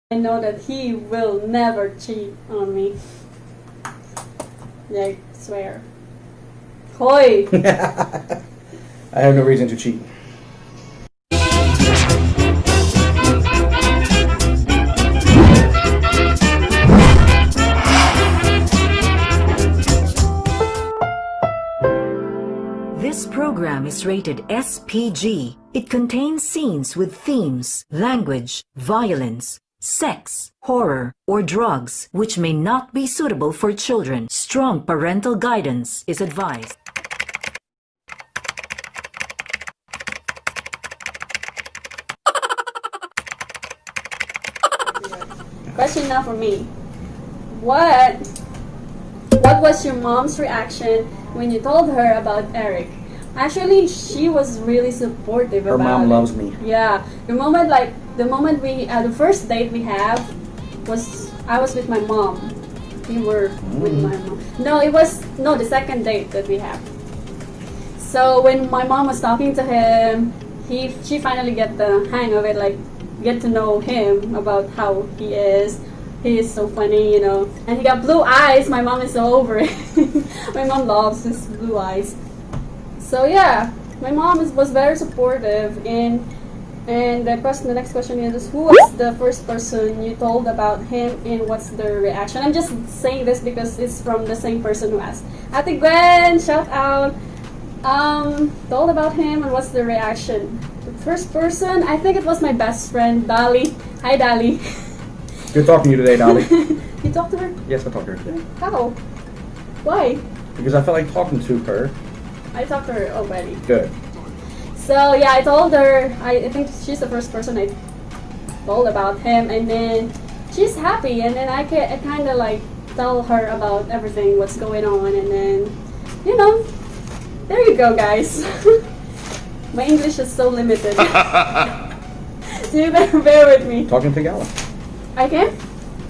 I know that he will never cheat on me. I swear. Hoy! I have no reason to cheat. This program is rated SPG. It contains scenes with themes, language, violence, sex, horror, or drugs, which may not be suitable for children. Strong parental guidance is advised. Question now for me. What was your mom's reaction when you told her about Eric? Actually, she was really supportive Her about mom it. loves me. Yeah, the first date we have was I was with my mom. We were with my mom. No, the second date that we have. So when my mom was talking to him, she finally get the hang of it, like get to know him about how he is. He is so funny, you know. And he got blue eyes. My mom is so over it. My mom loves his blue eyes. So yeah, my mom was very supportive. And the next question is, who was the first person you told about him, and what's their reaction? I'm just saying this because it's from the same person who asked. Ate Gwen, shout out. Told about him, and what's the reaction? The first person, I think it was my best friend, Dali. Hi, Dali. Good talking to you today, Dolly. You talked to her? Yes, I talked to her today. How? Why? Because I felt like talking to her. I talked to her already. Good. So yeah, I told her, I think she's the first person I told about him, and then she's happy, and then I kind of like tell her about everything, what's going on, and then, you know, there you go, guys. My English is so limited. So you better bear with me. Talking to Tagalog. I can?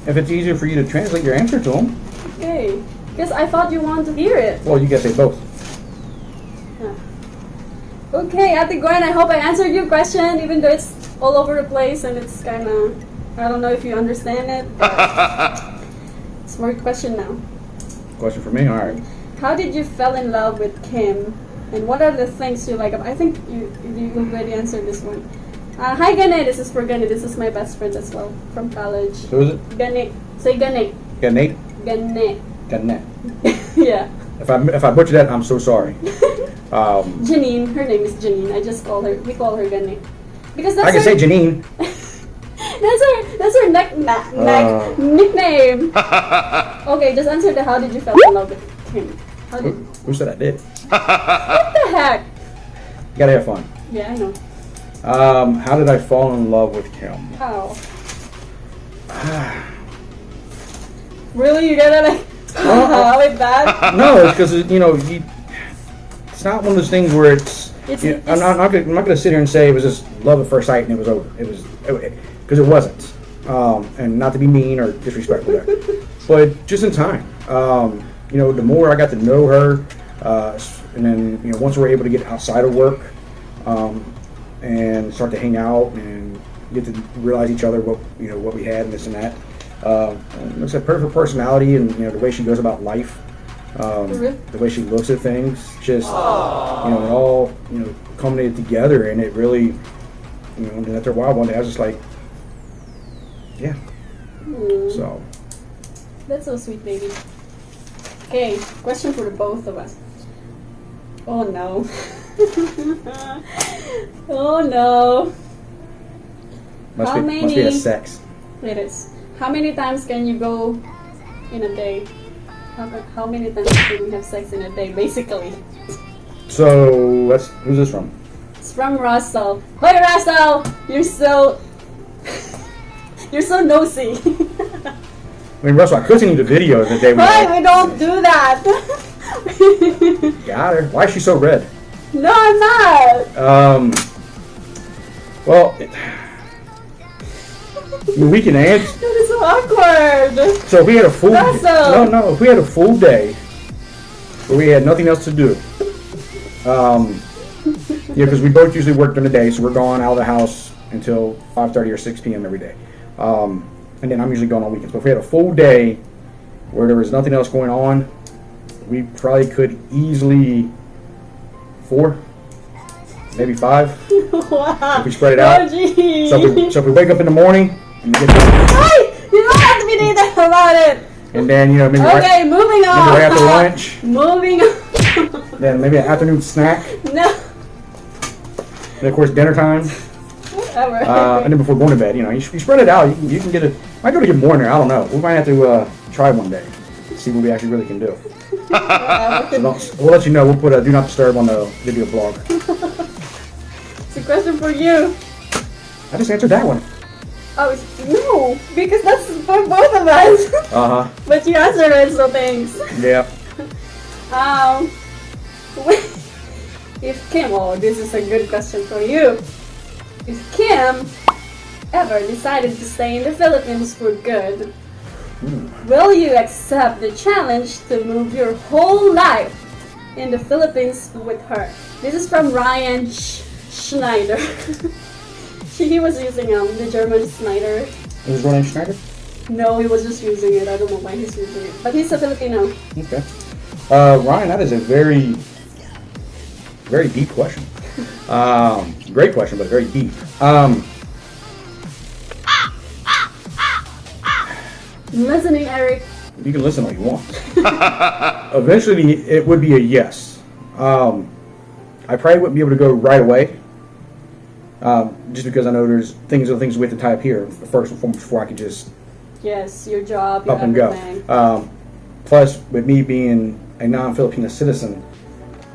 If it's easier for you to translate your answer to him, Okay. Because I thought you wanted to hear it. well, you can say both. Okay, Ate Gwen, I hope I answered your question, even though it's all over the place and it's kind of, I don't know if you understand it. It's more question now. Question for me? All right. How did you fell in love with Kim, and what are the things you like about? I think you already answered this one. Hi Gane, this is for Gane. This is my best friend as well from college. Who is it? Gane, say Gane. Got Nate? Gane. Got Nate. Yeah. If I butcher that, I'm so sorry. Janine, her name is Janine. We call her Gane. Because I can say Janine. That's her nickname. Okay, just answer the how did you fall in love with Kim? Who said I did? What the heck? You gotta have fun. Yeah, I know. How did I fall in love with Kim? How? Really? You gotta like with that? No, it's because it's not one of those things where I'm not gonna sit here and say it was just love at first sight and it was over. It was because it wasn't, and not to be mean or disrespectful there, but just in time. The more I got to know her, and then once we were able to get outside of work, and start to hang out and get to realize each other what we had and this and that. It's a perfect personality, and the way she goes about life, the way she looks at things, just it all culminated together, and it really, and after a while one day I was just like, yeah. So That's so sweet, baby. Okay, question for the both of us. Oh no. Oh no. must be a sex. It is. How many times can you go in a day? How many times can we have sex in a day, basically? So who's this from? It's from Russell. Hey Russell! You're so nosy. I mean, Russell, I could send you the video that they Why we don't do that? Got her. Why is she so red? No, I'm not. Well, we can answer. That is so awkward. So if we had a full Russell. no, if we had a full day where we had nothing else to do, because we both usually work during the day, so we're gone out of the house until 5:30 or 6 p.m. every day. and then I'm usually gone on weekends. But if we had a full day where there was nothing else going on, we probably could easily 4, maybe 5. Wow. If we spread it out. Oh, geez. So if we wake up in the morning and get Hey, you don't have to be detailed about it. and then maybe Okay, moving on. maybe right after lunch, Moving on. then maybe an afternoon snack, No. and of course dinner time, Whatever. and then before going to bed. You spread it out. You can get it. Might go to get more in there. I don't know. We might have to try one day, see what we actually really can do. So we'll let you know. We'll put a do not disturb on the video blog. It's a question for you. I just answered that one. Oh, no, because that's for both of us. But you answered it, so thanks. Yeah. If Kim, this is a good question for you. If Kim ever decided to stay in the Philippines for good, will you accept the challenge to move your whole life in the Philippines with her? This is from Ryan Schneider. He was using the German Schneider. Was Ryan Schneider? No, he was just using it. I don't know why he's using it. But he's a Filipino. Okay. Ryan, that is a very, very deep question. Great question, but very deep. Listening, Eric. You can listen all you want. Eventually, it would be a yes. I probably wouldn't be able to go right away, just because I know there's things we have to tie up here first and foremost before I could just Yes, your job, your up and everything. go. Plus, with me being a non-Filipino citizen,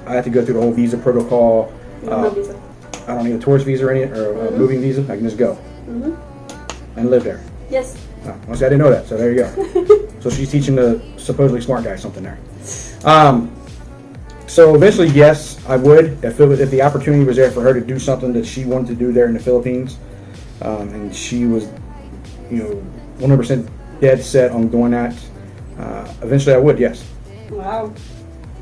I have to go through the whole visa protocol. You don't have visa. I don't need a tourist visa or a moving visa. I can just go and live there. Yes. Oh, honestly, I didn't know that, so there you go. So she's teaching the supposedly smart guy something there. So eventually, yes, I would. If the opportunity was there for her to do something that she wanted to do there in the Philippines, and she was, 100% dead set on doing that, eventually I would, yes. Wow.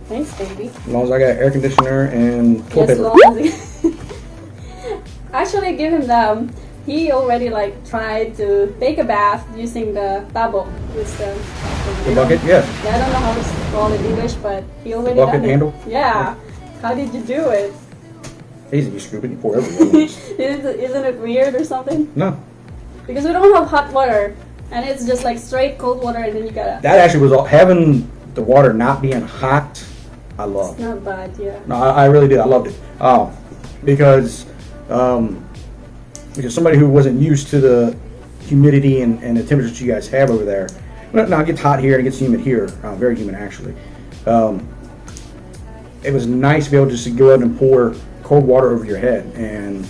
Thanks, baby. As long as I got air conditioner and toilet Yes, paper. long as he... Actually, give him the... He already tried to take a bath using the tabo. With The bucket, yes. I don't know how to call it in English, but he already Bucket done it. handle? Yeah. How did you do it? Easy, you scoop it, you pour everywhere. Isn't it weird or something? No. Because we don't have hot water, and it's just straight cold water, and then you gotta... That actually was all, having the water not being hot, I love. It's not bad, yeah. No, I really did. I loved it. Because somebody who wasn't used to the humidity and the temperatures you guys have over there. Now it gets hot here and it gets humid here. Very humid, actually. It was nice to be able just to go out and pour cold water over your head and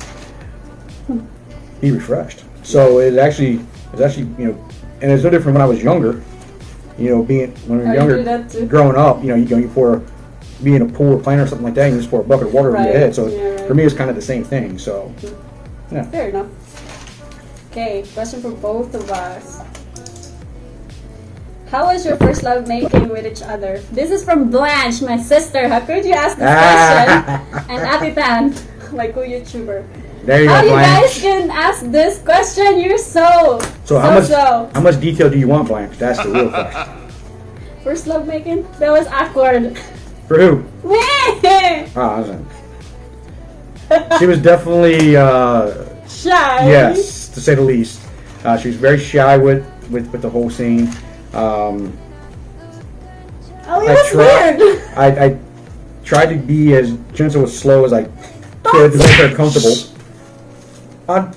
be refreshed. So it's actually, and it's no different when I was younger. When we were you do younger, that too? growing up, you pour, be in a pool or playing or something like that, and you just pour a bucket of water over your Right. head. So Yeah, right. for me, it's kind of the same thing. So, yeah. Fair enough. Okay, question for both of us. How was your first love making with each other? This is from Blanche, my sister. How could you ask this question? And Ate Tan, my co-YouTuber. There you How go, you Blanche. guys can ask this question? You're so How much detail do you want, Blanche? That's the real question. First love making? That was awkward. For who? Me! She was definitely Shy. yes, to say the least. She was very shy with the whole scene. Oh, it was weird. I tried to be as gentle and slow as I could to make her comfortable.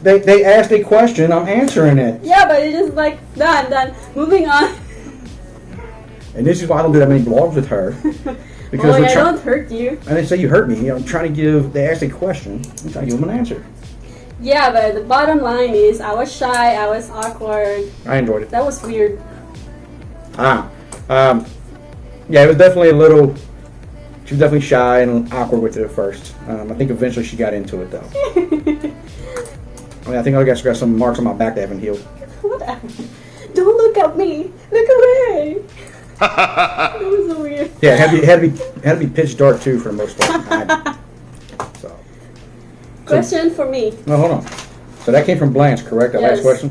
They asked a question, I'm answering it. Yeah, but it's just done. Moving on. And this is why I don't do that many vlogs with her. Because I don't hurt you. I didn't say you hurt me. I'm trying to they asked a question, I'm trying to give them an answer. Yeah, but the bottom line is I was shy, I was awkward. I enjoyed it. That was weird. Yeah, it was definitely she was definitely shy and awkward with it at first. I think eventually she got into it though. I think I got some marks on my back that haven't healed. Whatever. Don't look at me. Look away. That was so weird. Yeah, it had to be pitch dark too for the most part. Question for me. No, hold on. So that came from Blanche, correct? That last Yes. question?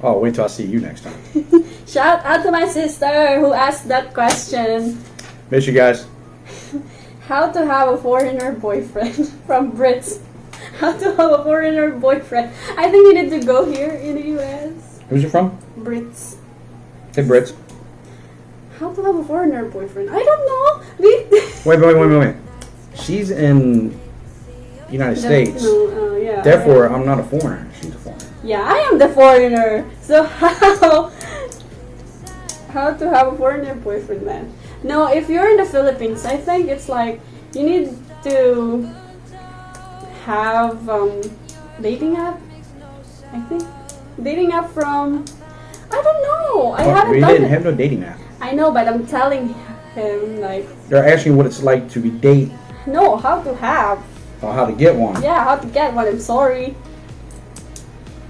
Oh, wait till I see you next time. Shout out to my sister who asked that question. Miss you guys. How to have a foreigner boyfriend from Brits. How to have a foreigner boyfriend. I think you need to go here in the US. Who's you from? Brits. Hey, Brits. How to have a foreigner boyfriend? I don't know. Wait. She's in the United States. No, yeah. Therefore, I'm not a foreigner. She's a foreigner. Yeah, I am the foreigner. So how to have a foreigner boyfriend then? No, if you're in the Philippines, I think it's like you need to have dating app. I think dating app from I don't know. I haven't We done didn't it. have no dating app. I know, but I'm telling him like They're asking what it's like to be date no, how to have. or how to get one. Yeah, how to get one. I'm sorry.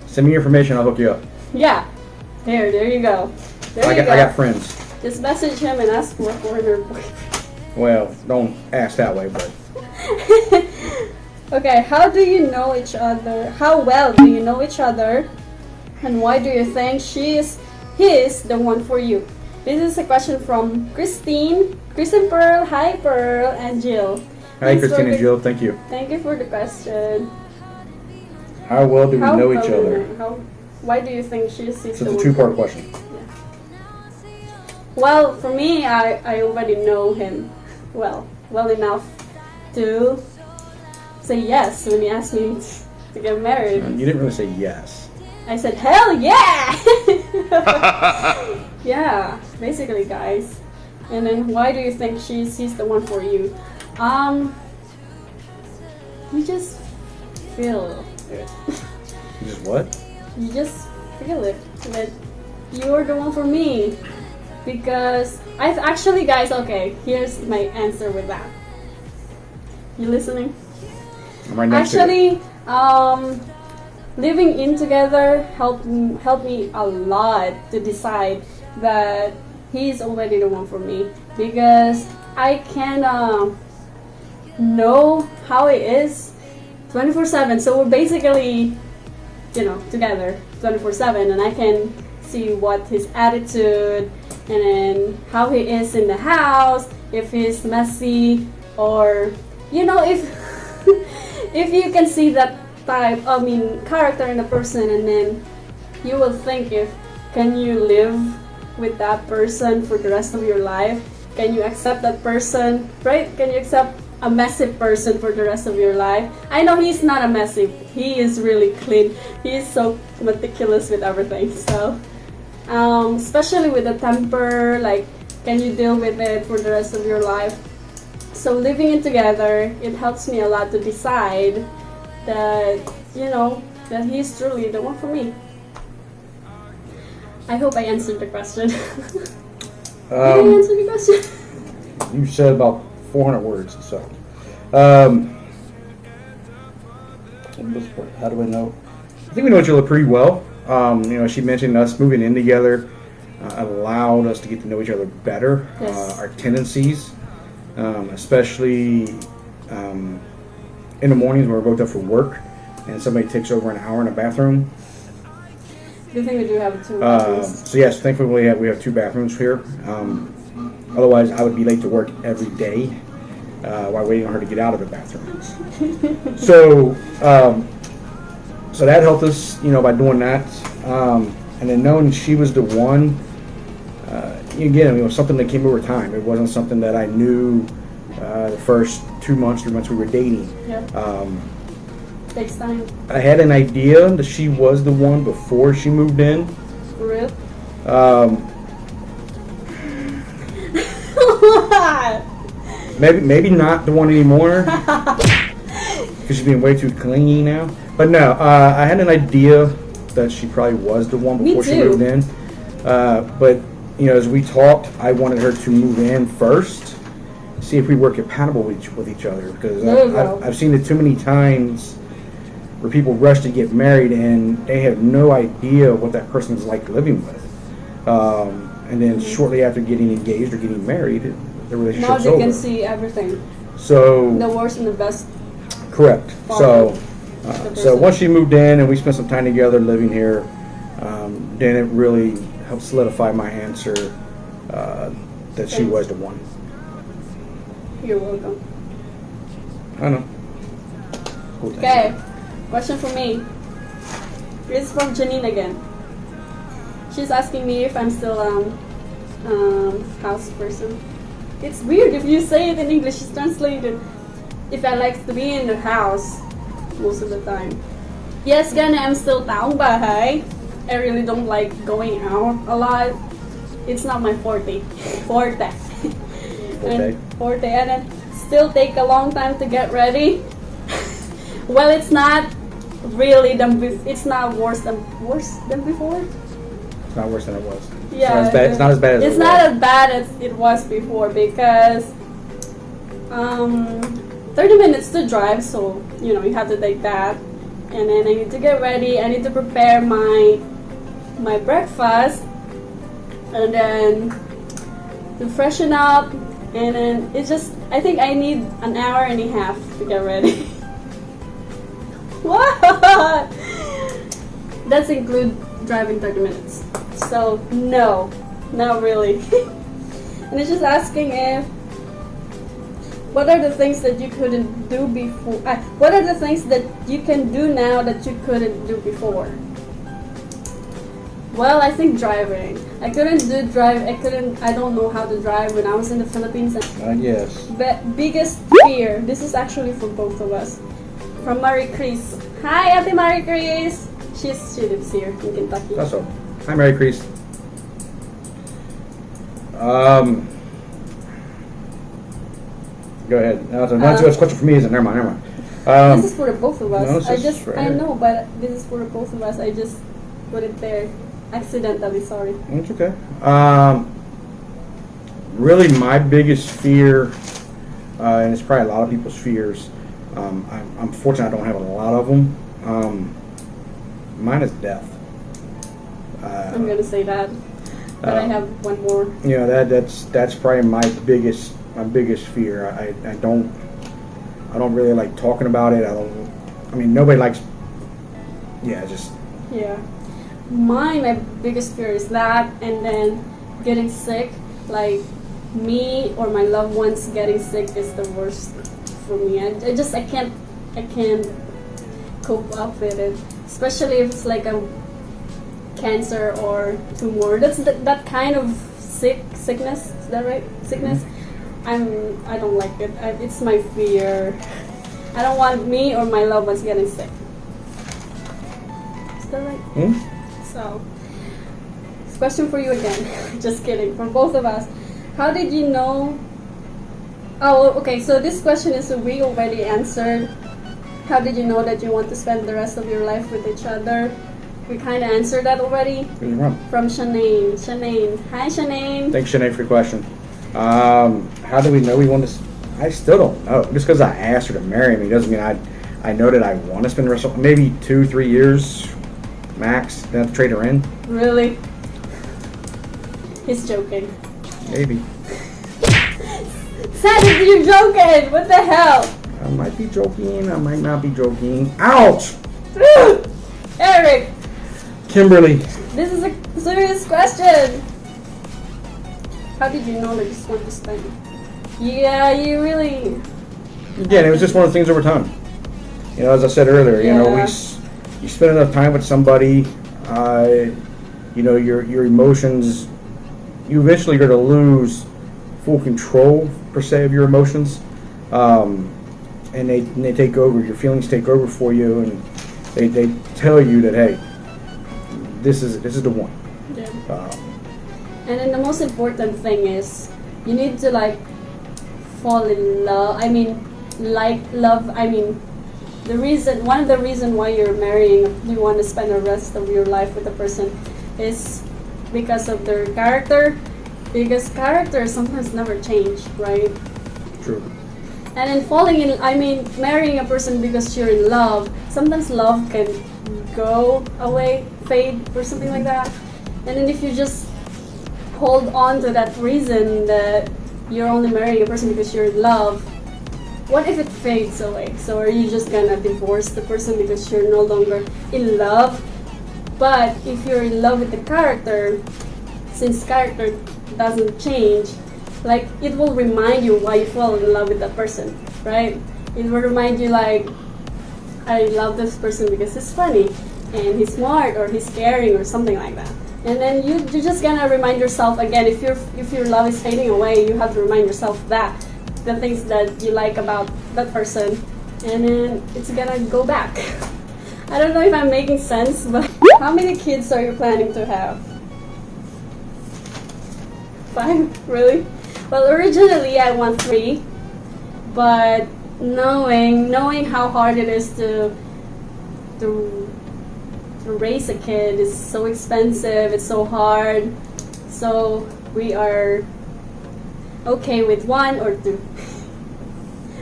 Send me your information. I'll hook you up. Yeah. There you go. I got friends. Just message him and ask for a foreigner boyfriend. Well, don't ask that way, but Okay, how do you know each other? How well do you know each other? And why do you think he is the one for you? This is a question from Christine, Chris and Pearl. Hi, Pearl and Jill. hi, Thanks for Christine and the- Jill. Thank you. Thank you for the question. How well do we know each well other? Why do you think she's So it's the a one? two-part question. Well, for me, I already know him well enough to say yes when he asked me to get married. You didn't really say yes. I said, hell yeah! Yeah, basically, guys. And then why do you think he's the one for you? You just feel it. You just what? You just feel it that you're the one for me. Because I've actually, guys, okay, here's my answer with that. You listening? I'm right next to you. Actually, living in together helped me a lot to decide that he's already the one for me, because I can know how it is 24/7. So we're basically, together 24/7, and I can see what his attitude and then how he is in the house, if he's messy, or if if you can see that character in a person, and then you will think, if can you live with that person for the rest of your life? Can you accept that person, right? Can you accept a messy person for the rest of your life? I know he's not a messy. He is really clean. He is so meticulous with everything. So, especially with the temper, like, can you deal with it for the rest of your life? So living in together, it helps me a lot to decide that, that he's truly the one for me. I hope I answered the question. Did I answer the question? You said about 400 words, so. How do I know? I think we know each other pretty well. She mentioned us moving in together allowed us to get to know each other better. Yes. Our tendencies, especially in the mornings when we're both up for work and somebody takes over an hour in a bathroom. Good thing we do have two bathrooms. So yes, thankfully we have two bathrooms here. Otherwise, I would be late to work every day while waiting on her to get out of the bathroom. So that helped us, by doing that. And then knowing she was the one, again, it was something that came over time. It wasn't something that I knew the first 2 months, 3 months we were dating. Yeah. Takes time. I had an idea that she was the one before she moved in. For real? Maybe not the one anymore, because she's being way too clingy now. But no, I had an idea that she probably was the one before she moved in. But as we talked, I wanted her to move in first, see if we were compatible with each other, because I've seen it too many times where people rush to get married and they have no idea what that person's like living with. And then shortly after getting engaged or getting married, the relationship's Now over. you can see everything. So The worst and the best. correct. Follow the So once she moved in and we spent some time together living here, then it really helped solidify my answer that she was the one. You're welcome. I know. Cool. Okay, question for me. This is from Janine again. She's asking me if I'm still house person. It's weird if you say it in English. It's translated. If I like to be in the house most of the time. Yes, Gana, I'm still taong bahay. I really don't like going out a lot. It's not my forte. Forte. And then still take a long time to get ready. Well, it's not really it's not worse than before. It's not worse than it was. Yeah, it's not as bad as it's not as bad as it was before because 30 minutes to drive, so you have to take that, and then I need to get ready. I need to prepare my breakfast, and then to freshen up, and then I think I need an hour and a half to get ready. What? That's include driving 30 minutes. So no, not really. And it's just asking what are the things that you couldn't do before? What are the things that you can do now that you couldn't do before? Well, I think driving. I don't know how to drive when I was in the Philippines. Yes. But biggest fear, this is actually for both of us. From Marie Chris. Hi, Ate Marie Chris. She lives here in Kentucky. That's all. Hi, Mary Chris. Go ahead. No, it's not too much question for me, is it? Never mind. This is for the both of us. No, I know, but this is for the both of us. I just put it there accidentally. Sorry. It's okay. Really, my biggest fear, and it's probably a lot of people's fears. I'm fortunate I don't have a lot of them. Mine is death. I'm gonna say that, but I have one more. That's probably my biggest fear. I don't really like talking about it. Nobody likes. Yeah. My biggest fear is that, and then getting sick. Like me or my loved ones getting sick is the worst for me. I can't cope up with it, especially if it's like a cancer or tumor. That's that kind of sickness. Is that right? Sickness. I don't like it. It's my fear. I don't want me or my loved ones getting sick. Is that right? So, this question for you again. Just kidding. For both of us. How did you know? Oh, okay. So this question is we already answered. How did you know that you want to spend the rest of your life with each other? We kind of answered that already. From Shanae. Hi, Shanae. Thanks, Shanae, for your question. How do we know we want to? I still don't know. Just because I asked her to marry me doesn't mean I know that I want to spend the rest of maybe 2-3 years max. Then have to trade her in. Really? He's joking. Maybe. Said you're joking. What the hell? I might be joking. I might not be joking. Ouch! Eric. Kimberly. This is a serious question. How did you know that you just want to spend? Yeah, you really. Again, it was just one of the things over time. As I said earlier, you spend enough time with somebody, your emotions, you eventually are going to lose full control, per se, of your emotions. And they take over, your feelings take over for you, and they tell you that, hey, this is the one. Yeah. And then the most important thing is you need to fall in love. One of the reason why you're marrying, you want to spend the rest of your life with a person, is because of their character. Because character sometimes never change, right? True. And then marrying a person because you're in love, sometimes love can go away, fade, or something like that. And then if you just hold on to that reason that you're only marrying a person because you're in love, what if it fades away? So are you just gonna divorce the person because you're no longer in love? But if you're in love with the character, since character doesn't change, like it will remind you why you fell in love with that person, right? It will remind you like, I love this person because he's funny and he's smart or he's caring or something like that. And then you're just gonna remind yourself again, if your love is fading away, you have to remind yourself that the things that you like about that person, and then it's gonna go back. I don't know if I'm making sense, but how many kids are you planning to have? 5? Really? Well, originally I want 3, but knowing how hard it is to raise a kid is so expensive, it's so hard. So we are okay with 1 or 2.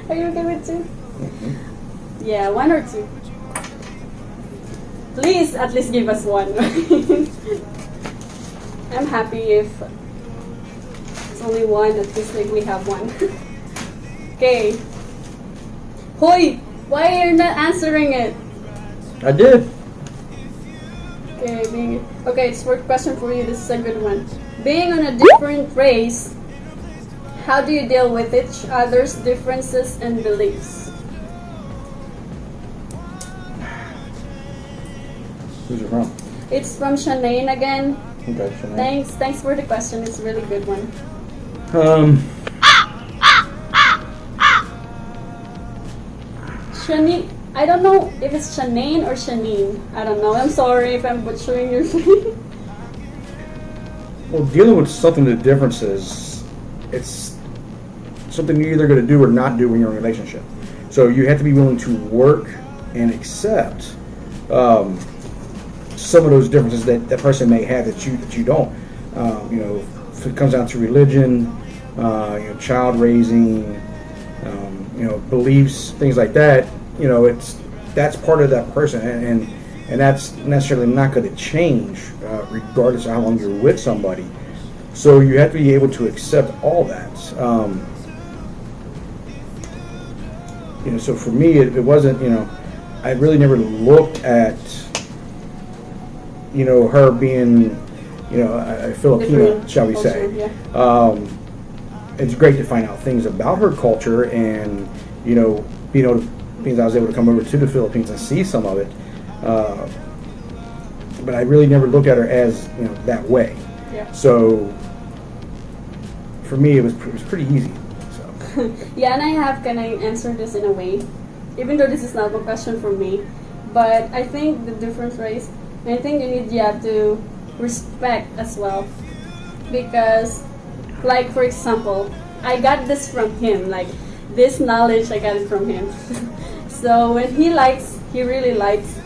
Are you okay with 2? Mm-hmm. Yeah, 1 or 2. Please at least give us 1. I'm happy if it's only 1, at least like we have 1. Okay. Hoy! Why are you not answering it? I did. Okay, it's for question for you. This is a good one. Being on a different race, how do you deal with each other's differences and beliefs? Who's it from? It's from Shanae again. Okay, Shanae. Thanks for the question. It's a really good one. Shani, I don't know if it's Shanane or Shanine. I don't know. I'm sorry if I'm butchering your name. Well, dealing with something the difference is, it's something you're either going to do or not do in your relationship. So you have to be willing to work and accept some of those differences that that person may have that you don't. If it comes down to religion, child raising, beliefs, things like that. That's part of that person, and that's necessarily not going to change regardless of how long you're with somebody. So you have to be able to accept all that. So for me, it wasn't. I really never looked at her being a Filipino, shall we say. Yeah. It's great to find out things about her culture, and because I was able to come over to the Philippines and see some of it. But I really never looked at her as that way. Yeah. So for me, it was pretty easy. So. Yeah, and can I answer this in a way? Even though this is not a question for me, but I think the difference, right? I think you need to respect as well, because, like for example, I got this from him. Like this knowledge, I got it from him. So when he really likes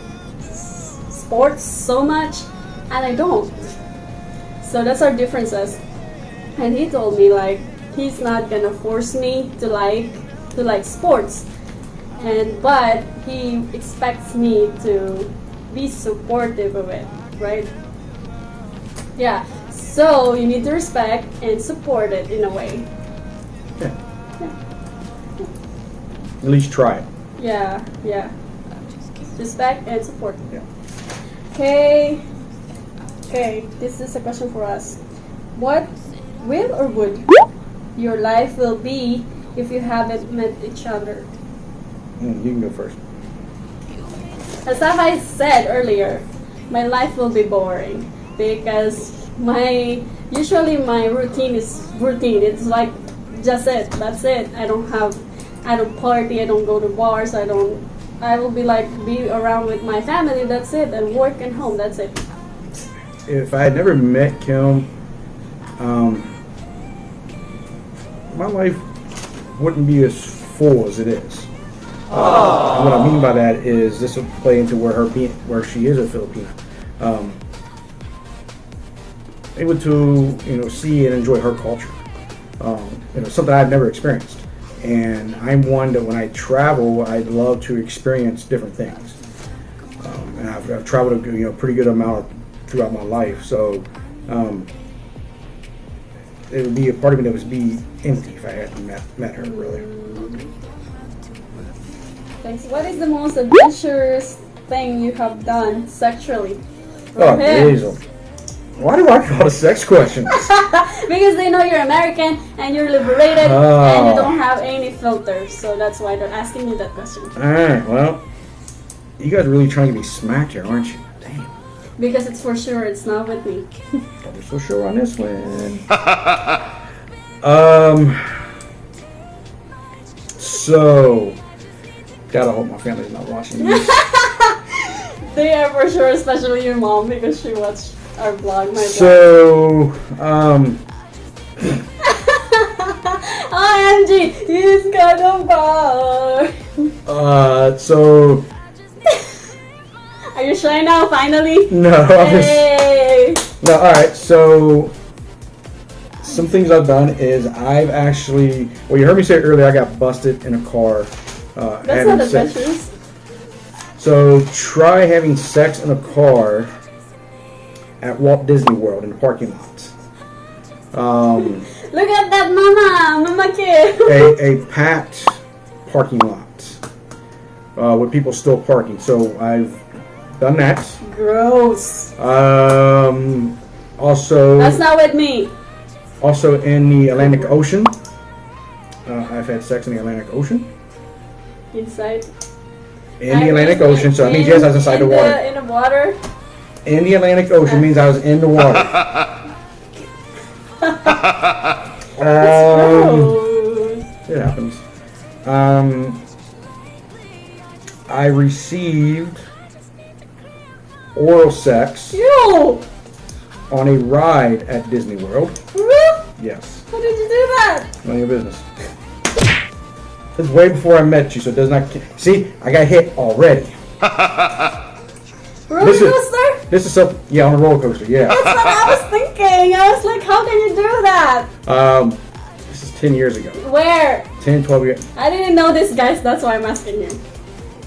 sports so much, and I don't. So that's our differences. And he told me like he's not gonna force me to like sports, but he expects me to be supportive of it, right? Yeah. So you need to respect and support it in a way. Yeah. At least try it. Yeah. Respect and support. Yeah. Okay, this is a question for us. What will or would your life will be if you haven't met each other? You can go first. As I said earlier, my life will be boring because usually my routine is routine. It's like just it. That's it. I don't party. I don't go to bars. I will be around with my family. That's it. And work and home. That's it. If I had never met Kim, my life wouldn't be as full as it is. And what I mean by that is this will play into where she is a Filipino. Able to see and enjoy her culture. Something I've never experienced. And I'm one that when I travel, I'd love to experience different things. And I've traveled a pretty good amount throughout my life. So it would be a part of me that would be empty if I hadn't met her, really. Thanks. What is the most adventurous thing you have done sexually? Oh, him. Hazel. Why do I call it sex questions? Because they know you're American and you're liberated and you don't have any filters. So that's why they're asking you that question. Alright, well, you guys are really trying to get me smacked here, aren't you? Damn. Because it's for sure it's not with me. We're so sure on this one. So, gotta hope my family's not watching this. They are for sure, especially your mom, because she watched our vlog. My So, OMG, he's got a bar. so, Are you shy now, finally? no, I'm just, Hey! no, alright, so, some things I've done is I've actually, well, you heard me say earlier, I got busted in a car. That's having not sex. adventurous. So, try having sex in a car at Walt Disney World in the parking lot. Look at that mama kid. A packed parking lot with people still parking. So I've done that. Gross. Also, That's not with me. also in the Atlantic Ocean. I've had sex in the Atlantic Ocean. Inside. In the Atlantic Ocean, so that means yes, I was inside the water. In the water. In the Atlantic Ocean means I was in the water. Gross. It happens. I received oral sex Ew. on a ride at Disney World. Really? Yes. How did you do that? None of your business. This is way before I met you, so it does not. See, I got hit already. Roller This is- coaster? This is so. Yeah, on a roller coaster. Yeah. That's what I was thinking. I was like, how can you do that? This is 10 years ago. Where? 10, 12 years. I didn't know this, guys. That's why I'm asking you.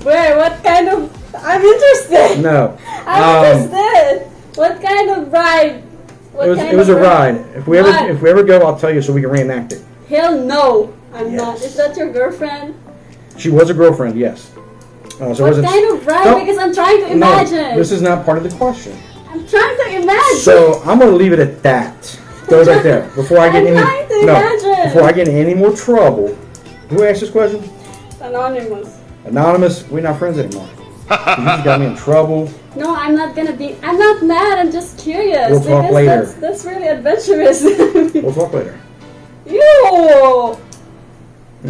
Where? What kind of? I'm interested. No. I'm interested. What kind of ride? What It was a ride. If we What? ever go, I'll tell you so we can reenact it. Hell no. I'm Yes. not. Is that your girlfriend? She was a girlfriend, yes. So it What wasn't. kind of ride? No. Because I'm trying to imagine. No, this is not part of the question. I'm trying to imagine. So I'm gonna leave it at that. Go right there. Before I get I'm any trying to imagine. before I get in any more trouble. Who asked this question? Anonymous. Anonymous. We're not friends anymore. You just got me in trouble. No, I'm not gonna be. I'm not mad. I'm just curious. We'll talk because later. That's really adventurous. We'll talk later. Ew.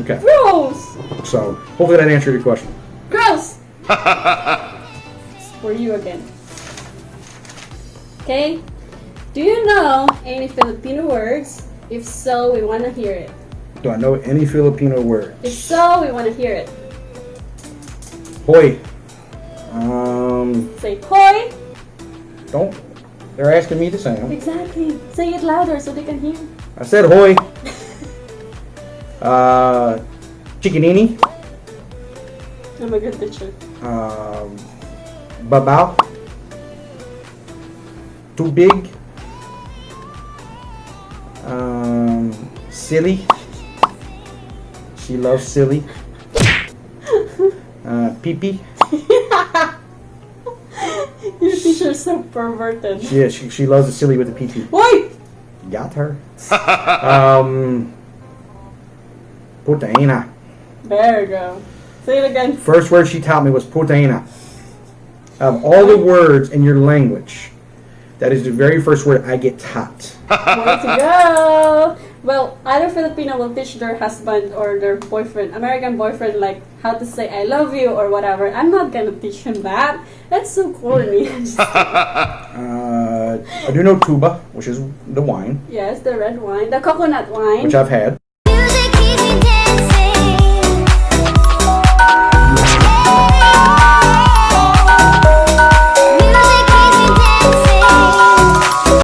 Okay. Gross. So hopefully that answered your question. Gross. It's for you again. Okay. Do you know any Filipino words? If so, we want to hear it. Do I know any Filipino word? If so, we want to hear it. Hoy. Say hoy. Don't. They're asking me to say them. Exactly. Say it louder so they can hear. I said hoy. Chickanini. I'm a good teacher. Babaw. Too big. Silly. She loves silly. Pee-pee. Your teacher's so perverted. Yeah, she loves the silly with the pee-pee. Hoy! Got her. Proteína. There you go. Say it again. First word she taught me was proteína. Of all the words in your language, that is the very first word I get taught. Way to go! Well, other Filipino will teach their husband or their boyfriend, American boyfriend, like how to say I love you or whatever. I'm not gonna teach him that. That's so corny. I do know tuba, which is the wine, Yes, the red wine, the coconut wine. which I've had.